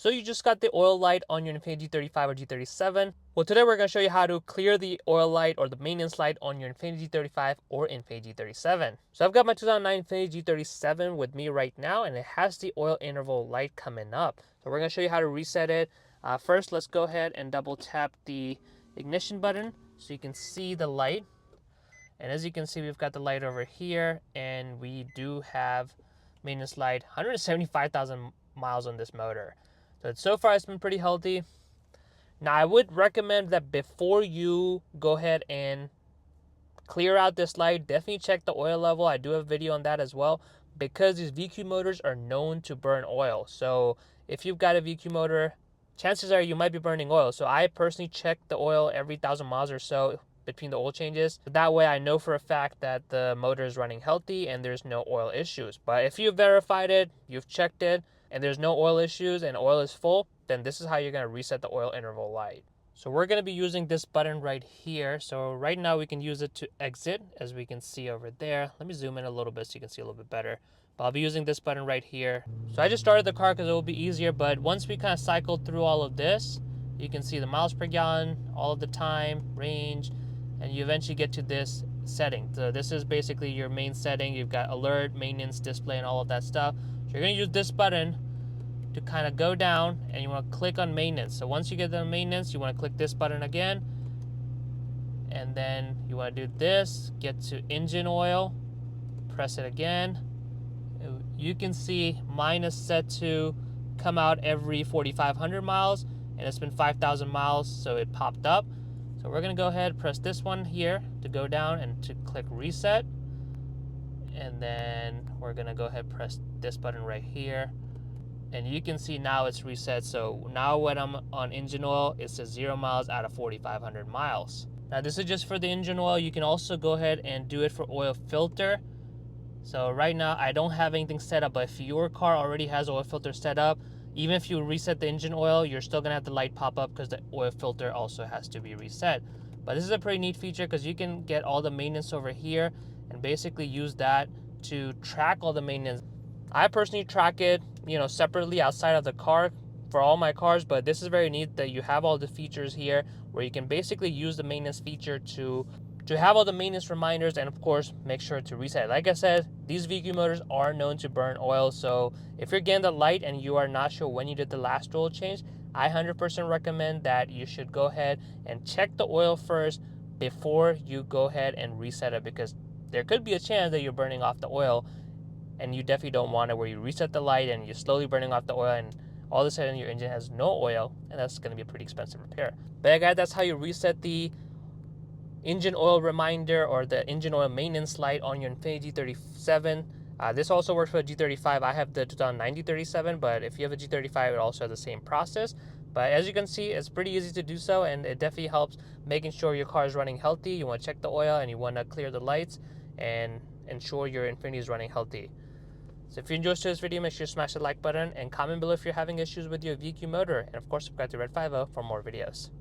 So you just got the oil light on your Infiniti G35 or G37. Well, today we're going to show you how to clear the oil light or the maintenance light on your Infiniti G35 or Infiniti G37. So I've got my 2009 Infiniti G37 with me right now, and it has the oil interval light coming up. So we're going to show you how to reset it. First, let's go ahead and double tap the ignition button so you can see the light. And as you can see, we've got the light over here, and we do have maintenance light, 175,000 miles on this motor. So far it's been pretty healthy. Now I would recommend that before you go ahead and clear out this light, definitely check the oil level. I do have a video on that as well, because these VQ motors are known to burn oil. So if you've got a VQ motor, chances are you might be burning oil. So I personally check the oil every 1,000 miles or so between the oil changes. That way I know for a fact that the motor is running healthy and there's no oil issues. But if you've verified it, you've checked it, and there's no oil issues and oil is full, then this is how you're going to reset the oil interval light. So we're going to be using this button right here. So right now we can use it to exit, as we can see over there. Let me zoom in a little bit so you can see a little bit better. But I'll be using this button right here. So I just started the car because it will be easier, but once we kind of cycled through all of this, you can see the miles per gallon, all of the time, range, and you eventually get to this setting. So this is basically your main setting. You've got alert, maintenance, display, and all of that stuff. So you're going to use this button to kind of go down, and you want to click on maintenance. So once you get the maintenance, you want to click this button again, and then you want to do this, get to engine oil, press it again. You can see mine is set to come out every 4,500 miles, and it's been 5,000 miles, so it popped up. So we're going to go ahead, press this one here to go down and to click reset, and then we're going to go ahead, press this button right here, and you can see now it's reset. So now when I'm on engine oil, it says 0 miles out of 4,500 miles. Now this is just for the engine oil. You can also go ahead and do it for oil filter. So right now I don't have anything set up, but if your car already has oil filter set up, even if you reset the engine oil, you're still gonna have the light pop up because the oil filter also has to be reset. But this is a pretty neat feature because you can get all the maintenance over here and basically use that to track all the maintenance. I personally track it, separately outside of the car for all my cars, but this is very neat that you have all the features here where you can basically use the maintenance feature to have all the maintenance reminders, and of course make sure to reset. Like I said, these VQ motors are known to burn oil, so if you're getting the light and you are not sure when you did the last oil change, I 100% recommend that you should go ahead and check the oil first before you go ahead and reset it, because there could be a chance that you're burning off the oil, and you definitely don't want it where you reset the light and you're slowly burning off the oil and all of a sudden your engine has no oil, and that's going to be a pretty expensive repair. But yeah guys, that's how you reset the engine oil reminder or the engine oil maintenance light on your Infiniti G37. This also works for the G35. I have the 2009 G37, but if you have a G35, it also has the same process. But as you can see, it's pretty easy to do so, and it definitely helps making sure your car is running healthy. You want to check the oil and you want to clear the lights and ensure your Infiniti is running healthy. So if you enjoyed this video, make sure to smash the like button and comment below if you're having issues with your VQ motor. And of course, subscribe to Red 50 for more videos.